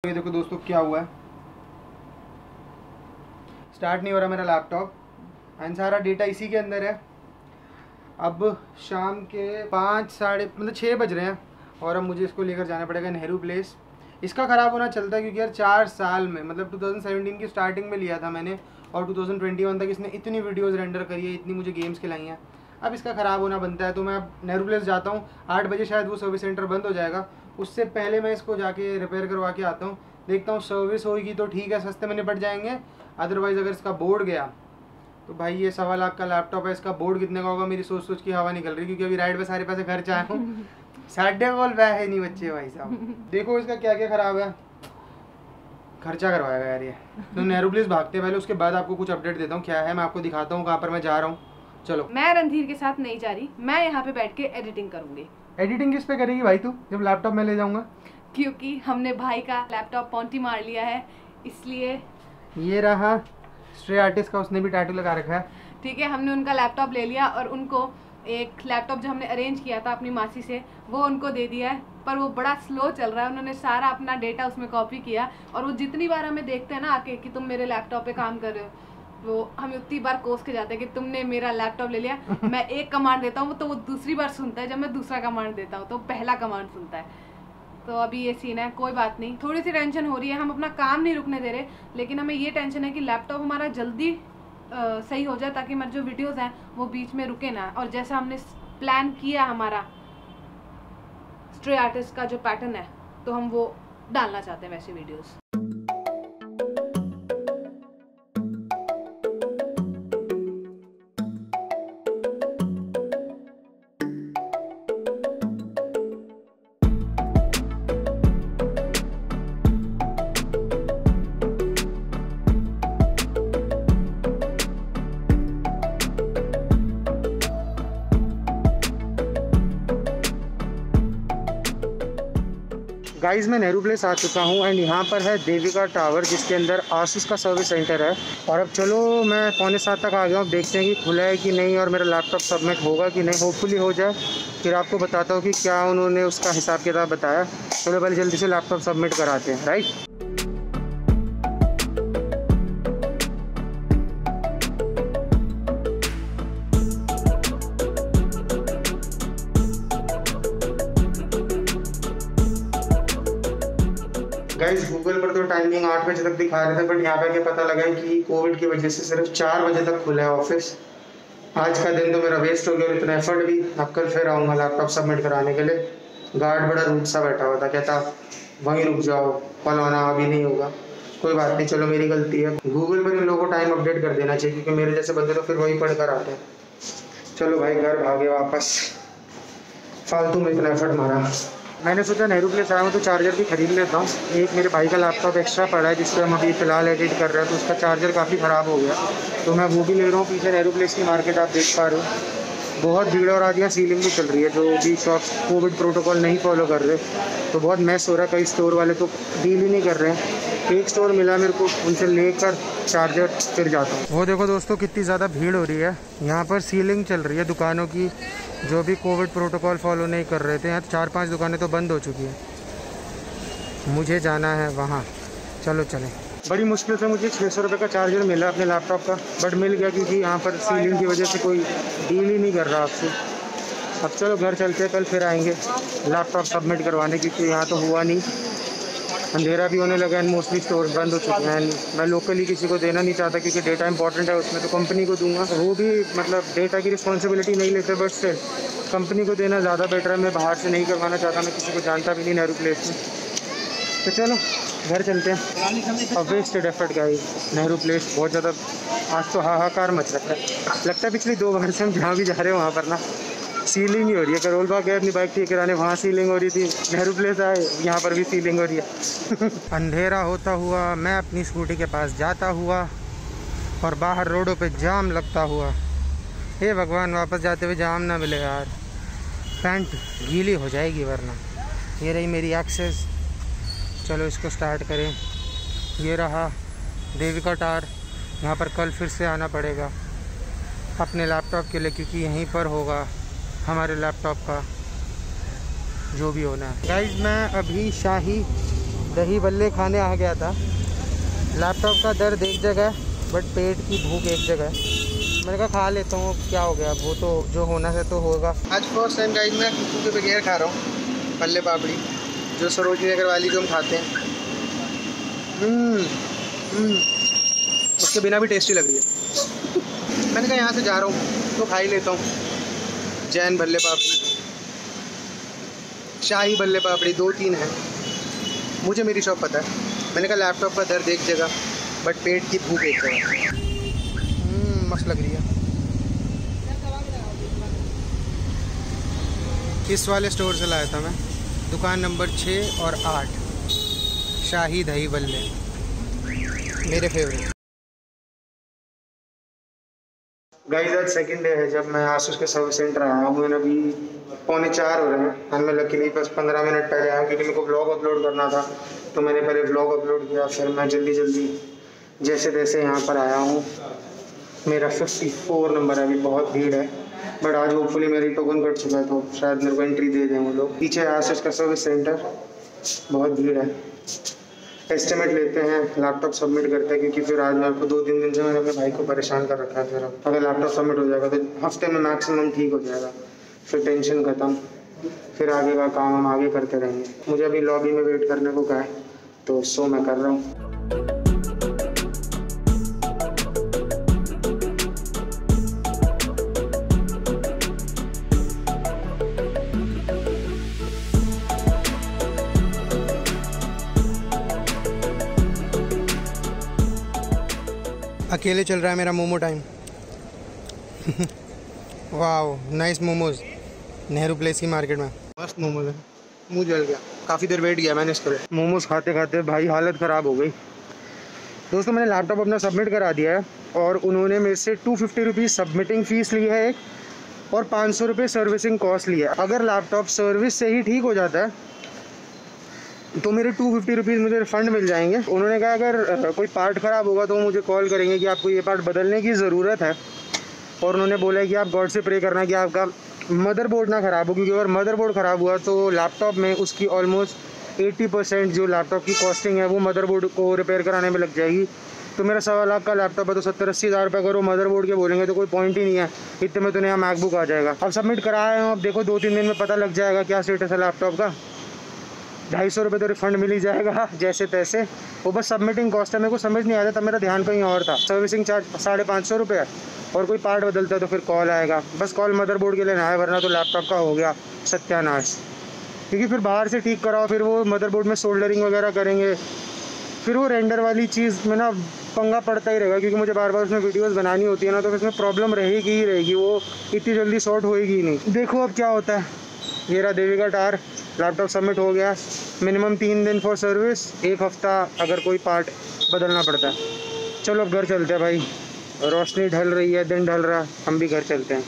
ये देखो दोस्तों क्या हुआ है, स्टार्ट नहीं हो रहा मेरा लैपटॉप एंड सारा डेटा इसी के अंदर है। अब शाम के 6 बज रहे हैं और अब मुझे इसको लेकर जाना पड़ेगा नेहरू प्लेस। इसका ख़राब होना चलता है क्योंकि यार 4 साल में मतलब 2017 की स्टार्टिंग में लिया था मैंने और 2021 तक इसने इतनी वीडियोज़ रेंडर करी है, इतनी मुझे गेम्स खिलाई हैं। अब इसका ख़राब होना बनता है तो मैं अब नेहरू प्लेस जाता हूँ। 8 बजे शायद वो सर्विस सेंटर बंद हो जाएगा, उससे पहले मैं इसको जाके रिपेयर करवा के आता हूँ। देखता हूँ सर्विस होगी तो ठीक है, सस्ते में निपट जाएंगे। अदरवाइज़ अगर इसका बोर्ड गया तो भाई ये 1.25 लाख का लैपटॉप है, इसका बोर्ड कितने का होगा मेरी सोच सोच की हवा निकल रही, क्योंकि अभी राइड पे सारे पैसे खर्च आए हूँ। साढ़े बोल वह है नहीं बच्चे भाई साहब। देखो इसका क्या क्या ख़राब है, खर्चा करवाएगा यार ये। तो नेहरू प्लेस भागते पहले, उसके बाद आपको कुछ अपडेट देता हूँ क्या है, मैं आपको दिखाता हूँ कहाँ पर मैं जा रहा हूँ। चलो। मैं रणधीर के साथ नहीं जा रही, मैं यहाँ पे बैठ के एडिटिंग करूंगी। एडिटिंग किस पे करेगी भाई तू, जब लैपटॉप मैं ले जाऊंगा? क्योंकि हमने भाई का लैपटॉप पॉन्टी मार लिया है, इसलिए। ये रहा स्ट्रे आर्टिस्ट का, उसने भी टैटू लगा रखा है। ठीक है, हमने उनका लैपटॉप ले लिया और उनको एक लैपटॉप जो हमने अरेंज किया था अपनी मासी से वो उनको दे दिया है, पर वो बड़ा स्लो चल रहा है। उन्होंने सारा अपना डेटा उसमें कॉपी किया और वो जितनी बार हमें देखते हैं ना आके कि तुम मेरे लैपटॉप पे काम कर रहे हो, वो हमें उतनी बार कोस के जाते हैं कि तुमने मेरा लैपटॉप ले लिया। मैं एक कमांड देता हूँ तो वो दूसरी बार सुनता है, जब मैं दूसरा कमांड देता हूँ तो पहला कमांड सुनता है। तो अभी ये सीन है, कोई बात नहीं, थोड़ी सी टेंशन हो रही है। हम अपना काम नहीं रुकने दे रहे, लेकिन हमें ये टेंशन है कि लैपटॉप हमारा जल्दी सही हो जाए ताकि हमारे जो वीडियोज़ हैं वो बीच में रुके ना। और जैसा हमने प्लान किया हमारा स्ट्रे आर्टिस्ट का जो पैटर्न है, तो हम वो डालना चाहते हैं वैसे वीडियोज़। गाइस मैं नेहरू प्लेस आ चुका हूँ एंड यहाँ पर है देविका टावर, जिसके अंदर आसूस का सर्विस सेंटर है। और अब चलो मैं 6:45 तक आ गया हूँ, देखते हैं कि खुला है कि नहीं और मेरा लैपटॉप सबमिट होगा कि नहीं। होपफुली हो जाए, फिर आपको बताता हूँ कि क्या उन्होंने उसका हिसाब किताब बताया। चलो पहले जल्दी से लैपटॉप सबमिट कराते हैं, राइट। गाइस गूगल पर तो टाइमिंग 8 बजे तक दिखा रहे थे, बट यहाँ पे क्या पता लगा है कि कोविड की वजह से सिर्फ 4 बजे तक खुला है ऑफिस। आज का दिन तो मेरा वेस्ट हो गया और इतना एफर्ट भी। अब कल फिर आऊँगा लैपटॉप सबमिट कराने के लिए। गार्ड बड़ा रूट सा बैठा हुआ था, कहता वहीं रुक जाओ, कल आना अभी नहीं होगा। कोई बात नहीं, चलो मेरी गलती है। गूगल पर इन लोगों को टाइम अपडेट कर देना चाहिए, क्योंकि मेरे जैसे बंदे तो फिर वही पढ़ कर आते हैं। चलो भाई घर भागे वापस, फालतू में इतना एफर्ट मारा। मैंने सोचा नेहरू प्लेस आया हूँ तो चार्जर भी खरीद लेता हूँ। एक मेरे भाई का लैपटॉप एक्स्ट्रा पड़ा है जिस पर हम अभी फ़िलहाल एडिट कर रहे हैं, तो उसका चार्जर काफ़ी ख़राब हो गया, तो मैं वो भी ले रहा हूँ। पीछे नेहरू प्लेस की मार्केट आप देख पा रहे हो, बहुत भीड़ और आज यहाँ सीलिंग भी चल रही है। जो भी शॉप्स कोविड प्रोटोकॉल नहीं फॉलो कर रहे तो बहुत मैस हो रहा है। कई स्टोर वाले तो डील ही नहीं कर रहे हैं। एक स्टोर मिला मेरे को, उनसे लेकर चार्जर फिर जाता हूँ। वो देखो दोस्तों कितनी ज़्यादा भीड़ हो रही है, यहाँ पर सीलिंग चल रही है दुकानों की जो भी कोविड प्रोटोकॉल फॉलो नहीं कर रहे थे। यहाँ 4-5 दुकानें तो बंद हो चुकी हैं, मुझे जाना है वहाँ। चलो चलें। बड़ी मुश्किल से मुझे 600 रुपये का चार्जर मिला अपने लैपटॉप का, बट मिल गया क्योंकि यहाँ पर सीलिंग की वजह से कोई डील ही नहीं कर रहा आपसे। अब चलो घर चलते हैं, कल फिर आएंगे लैपटॉप सबमिट करवाने, क्योंकि यहाँ तो हुआ नहीं। अंधेरा भी होने लगा एंड मोस्टली स्टोर बंद हो चुके हैं। मैं लोकली किसी को देना नहीं चाहता क्योंकि डेटा इंपॉर्टेंट है, उसमें तो कंपनी को दूंगा। वो भी मतलब डेटा की रिस्पॉन्सिबिलिटी नहीं लेते, बट स्टिल कंपनी को देना ज़्यादा बेटर है। मैं बाहर से नहीं करवाना चाहता, मैं किसी को जानता भी नहीं नेहरू प्लेस में। तो चलो घर चलते हैं। अब wasted effort guys, Nehru Place बहुत ज़्यादा आज तो हाहाकार मच रखा है। लगता है पिछली 2 बार से हम जहाँ भी जा रहे हैं वहाँ पर ना सीलिंग ही हो रही है। करोल बाग गए अपनी बाइक ठीक कराने, वहाँ सीलिंग हो रही थी। नेहरू प्लेस आए, यहाँ पर भी सीलिंग हो रही है। अंधेरा होता हुआ मैं अपनी स्कूटी के पास जाता हुआ और बाहर रोडों पे जाम लगता हुआ। हे भगवान, वापस जाते हुए जाम ना मिले यार, पैंट गीली हो जाएगी वरना। ये रही मेरी एक्सेस, चलो इसको स्टार्ट करें। ये रहा देविका टावर, यहाँ पर कल फिर से आना पड़ेगा अपने लैपटॉप के लिए, क्योंकि यहीं पर होगा हमारे लैपटॉप का जो भी होना है। गाइज मैं अभी शाही दही बल्ले खाने आ गया था। लैपटॉप का दर्द एक जगह है बट पेट की भूख एक जगह है। मैंने कहा खा लेता हूँ, क्या हो गया, वो तो जो होना है तो होगा। आज फर्स्ट टाइम गाइस मैं कुकू के बगैर खा रहा हूँ बल्ले पापड़ी, जो सरोजनी नगर वाली जो हम खाते हैं। उसके बिना भी टेस्टी लग रही है। मैंने कहा यहाँ से जा रहा हूँ तो खा ही लेता हूँ। जैन बल्ले पापड़ी, शाही बल्ले पापड़ी, 2-3 हैं। मुझे मेरी शॉप पता है। मैंने कहा लैपटॉप का दर्द एक जगह बट पेट की भूख एक जगह। मस्त लग रही है। इस वाले स्टोर से लाया था मैं, दुकान नंबर 6 और 8, शाही दही बल्ले, मेरे फेवरेट। गाइस आज सेकंड डे है जब मैं आसूस के सर्विस सेंटर आया हूँ। मैंने अभी 3:45 हो रहे हैं और मैं लकीली बस 15 मिनट पहले आया क्योंकि मेरे को ब्लॉग अपलोड करना था। तो मैंने पहले ब्लॉग अपलोड किया, फिर मैं जल्दी जैसे तैसे यहाँ पर आया हूँ। मेरा 54 नंबर है, अभी बहुत भीड़ है बट आज होपफुली मेरी टोकन कट चुका है तो शायद मेरे को एंट्री दे दें वो लोग। पीछे आसूस का सर्विस सेंटर, बहुत भीड़ है। एस्टिमेट लेते हैं, लैपटॉप सबमिट करते हैं क्योंकि फिर आज मेरे को 2-3 दिन से मैंने अपने भाई को परेशान कर रखा है। फिर अगर लैपटॉप सबमिट हो जाएगा तो हफ्ते में मैक्सिमम ठीक हो जाएगा, फिर टेंशन ख़त्म, फिर आगे का काम हम आगे करते रहेंगे। मुझे अभी लॉबी में वेट करने को कहा है तो सो मैं कर रहा हूँ। अकेले चल रहा है मेरा मोमो टाइम। वाह नाइस मोमोज, नेहरू प्लेस की मार्केट में मस्त मोमोज है। मुंह जल गया, काफ़ी देर वेट किया मैंने इसके लिए। मोमोज खाते खाते भाई हालत ख़राब हो गई। दोस्तों मैंने लैपटॉप अपना सबमिट करा दिया है और उन्होंने मेरे से 250 रुपीज़ सबमिटिंग फ़ीस ली है एक और 500 रुपये सर्विसिंग कॉस्ट ली है। अगर लैपटॉप सर्विस से ही ठीक हो जाता है तो मेरे 250 रुपीज़ मुझे रिफ़ंड मिल जाएंगे। उन्होंने कहा अगर कोई पार्ट ख़राब होगा तो मुझे कॉल करेंगे कि आपको ये पार्ट बदलने की ज़रूरत है। और उन्होंने बोला कि आप गॉड से प्रे करना कि आपका मदरबोर्ड ना ख़राब हो, क्योंकि अगर मदरबोर्ड ख़राब हुआ तो लैपटॉप में उसकी ऑलमोस्ट 80% जो लैपटॉप की कॉस्टिंग है वो मदरबोर्ड को रिपेयर कराने में लग जाएगी। तो मेरा 1.25 लाख का लैपटॉप है तो 70-80 हज़ार रुपये अगर वो मदरबोर्ड के बोलेंगे तो कोई पॉइंट ही नहीं है। इतने में तो नया मैकबुक आ जाएगा। अब सबमिट कराया हूँ, अब देखो 2-3 दिन में पता लग जाएगा क्या स्टेटस है लैपटॉप का। 250 रुपये तो रिफंड मिल ही जाएगा जैसे तैसे। वो बस सबमिटिंग कॉस्ट है, मेरे को समझ नहीं आया था, मेरा ध्यान कहीं और था। सर्विसिंग चार्ज 550 रुपये है और कोई पार्ट बदलता है तो फिर कॉल आएगा। बस कॉल मदरबोर्ड के लिए ना है, वरना तो लैपटॉप का हो गया सत्यानाश। क्योंकि फिर बाहर से ठीक कराओ, फिर वो मदरबोर्ड में सोल्डरिंग वगैरह करेंगे, फिर वो रेंडर वाली चीज़ में ना पंगा पड़ता ही रहेगा। क्योंकि मुझे बार बार उसमें वीडियोस बनानी होती है ना, तो इसमें प्रॉब्लम रहेगी ही रहेगी, वो इतनी जल्दी सॉर्ट होएगी ही नहीं। देखो अब क्या होता है। ये रहा देवी का टार, लैपटॉप सबमिट हो गया। मिनिमम 3 दिन फॉर सर्विस, 1 हफ्ता अगर कोई पार्ट बदलना पड़ता है। चलो अब घर चलते हैं भाई, रोशनी ढल रही है, दिन ढल रहा है, हम भी घर चलते हैं।